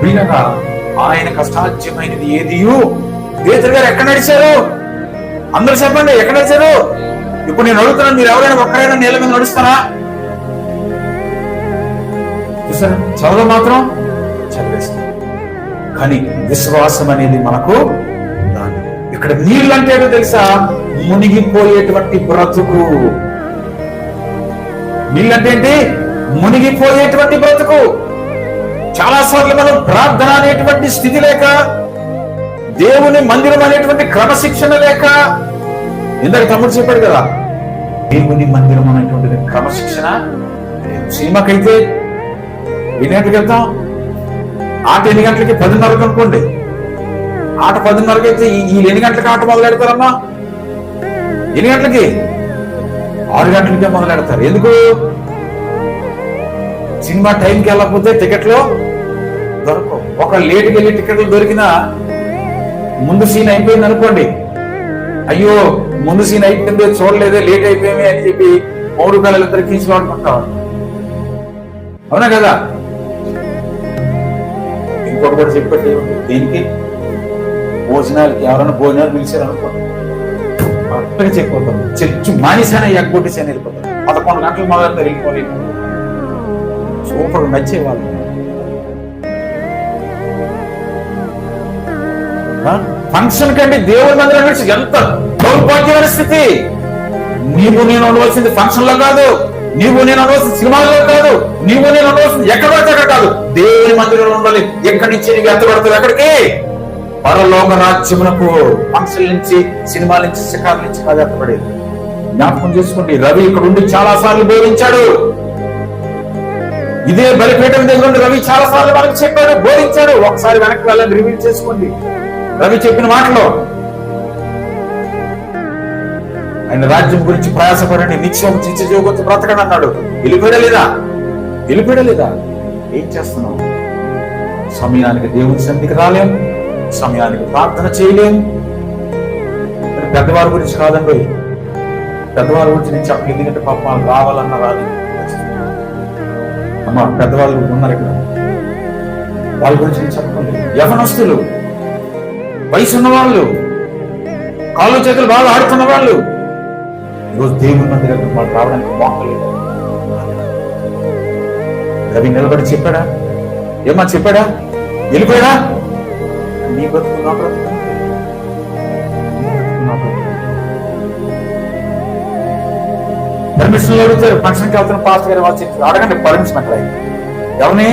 వీళ్ళగా ఆయనకు అసాధ్యమైనది ఏదియు. పేతురు గారు ఎక్కడ నడిచారు? అందరూ చెప్పండి, ఎక్కడ నడిచారు? ఇప్పుడు నేను అడుగుతున్నాను, మీరు ఎవరైనా ఒక్కరైనా నేల మీద నడుస్తారా? చూసారా, చదవడం మాత్రం చదివేస్తారు, కానీ విశ్వాసం అనేది మనకు దాని. ఇక్కడ నీళ్ళు అంటే ఏంటో తెలుసా? మునిగిపోయేటువంటి బ్రతుకు. నీళ్ళంటే ఏంటి? మునిగిపోయేటువంటి బ్రతుకు. చాలా సార్లు మనం ప్రార్థన అనేటువంటి స్థితి లేక, దేవుని మందిరం అనేటువంటి క్రమశిక్షణ లేక, ఇందాక తమ్ముడు చెప్పాడు కదా, దేవుని మందిరం అనేటువంటి క్రమశిక్షణ. సినిమాకైతే ఎన్ని గంటలకు వెళ్తాం? ఆట ఎన్ని గంటలకి? 10:30 అనుకోండి. ఆట 10:30 అయితే వీళ్ళు ఎన్ని గంటలకి ఆట మొదలు పెడతారమ్మా? ఎన్ని గంటలకి? 6 గంటలకే మొదలు పెడతారు. ఎందుకు? సినిమా టైంకి వెళ్ళకపోతే టికెట్లు దొరకవు. ఒక లేట్కి వెళ్ళి టికెట్లు దొరికినా ముందు సీన్ అయిపోయింది అనుకోండి, అయ్యో ముందు సీన్ అయిపోయింది చూడలేదే, లేట్ అయిపోయింది అని చెప్పి 3 రూపాయలు ఇద్దరు తీసుకురాడుకుంటాం. అవునా కదా? ఇంకొకటి కూడా చెప్పండి, దీనికి భోజనాలకి ఎవరైనా భోజనాలు పిలిచారు అనుకోండి, కరెక్ట్గా చెప్పిపోతాం. చెచ్చు మానేసానే ఎగ్గొట్టేసాను వెళ్ళిపోతాం. 11 గంటలు మొదలు వెళ్ళిపోయి సూపర్ నచ్చేవాళ్ళు. ఫంక్షన్ కంటే దేవుడి మందిరం గురించి ఎంత దౌర్భాగ్యమైన స్థితి. నీవు నేను ఉండవలసింది ఫంక్షన్ లో కాదు, నీవు నేను ఉండవలసింది సినిమాలో కాదు, నీవు నేను ఉండవలసింది ఎక్కడ పడితే అక్కడ కాదు, దేవుని మందిరంలో ఉండాలి. ఎక్కడి నుంచి నీకు ఎత్తబడుతుంది? ఎక్కడికి? పరలోక రాజ్యమునకు. ఫంక్షన్ నుంచి, సినిమాల నుంచి, శిఖాల నుంచి కాదు ఎత్తబడేది. జ్ఞాపకం చేసుకోండి, రవి ఇక్కడ ఉండి చాలా సార్లు బోధించాడు. ఇదే బలిపీఠం దగ్గర ఉండి రవి చాలా సార్లు మనకు చెప్పాడు, బోధించాడు. ఒకసారి వెనక్కి వెళ్ళండి, రివ్యూ చేసుకోండి రవి చెప్పిన మాటలో. ఆయన రాజ్యం గురించి ప్రయాసపడండి, నిత్యం జీవొచ్చు బ్రతకండి అన్నాడు. వెళ్ళిపోయలేదా? వెళ్ళిపోయలేదా? ఏం చేస్తున్నాం? సమయానికి దేవుని సన్నిధికి రాలేం, సమయానికి ప్రార్థన చేయలేం. పెద్దవారి గురించి కాదండి, పెద్దవారి గురించి నేను చెప్పలేదు, ఎందుకంటే పాప వాళ్ళు రావాలన్నా రాదు. అమ్మా పెద్దవాళ్ళు ఉన్నారు ఇక్కడ, వాళ్ళ గురించి నేను చెప్పండి. యవనస్తులు, వయసు ఉన్న వాళ్ళు, కాళ్ళు చేతులు బాగా ఆడుతున్న వాళ్ళు ఈరోజు దేవుని మందిరం వాళ్ళు రావడానికి బాగలేదు. రవి నిలబడి చెప్పాడా? ఏమా చెప్పాడా? వెళ్ళిపోయాడా? నీ బ్రతుకు నా బ్రతుకు. పర్మిషన్ అడుగుతారు, ఫంక్షన్కి వెళ్తున్న పాస్టర్ గారు వాళ్ళు చెప్పారు, అడగండి పర్మిషన్ అక్కడ. ఎవరిని?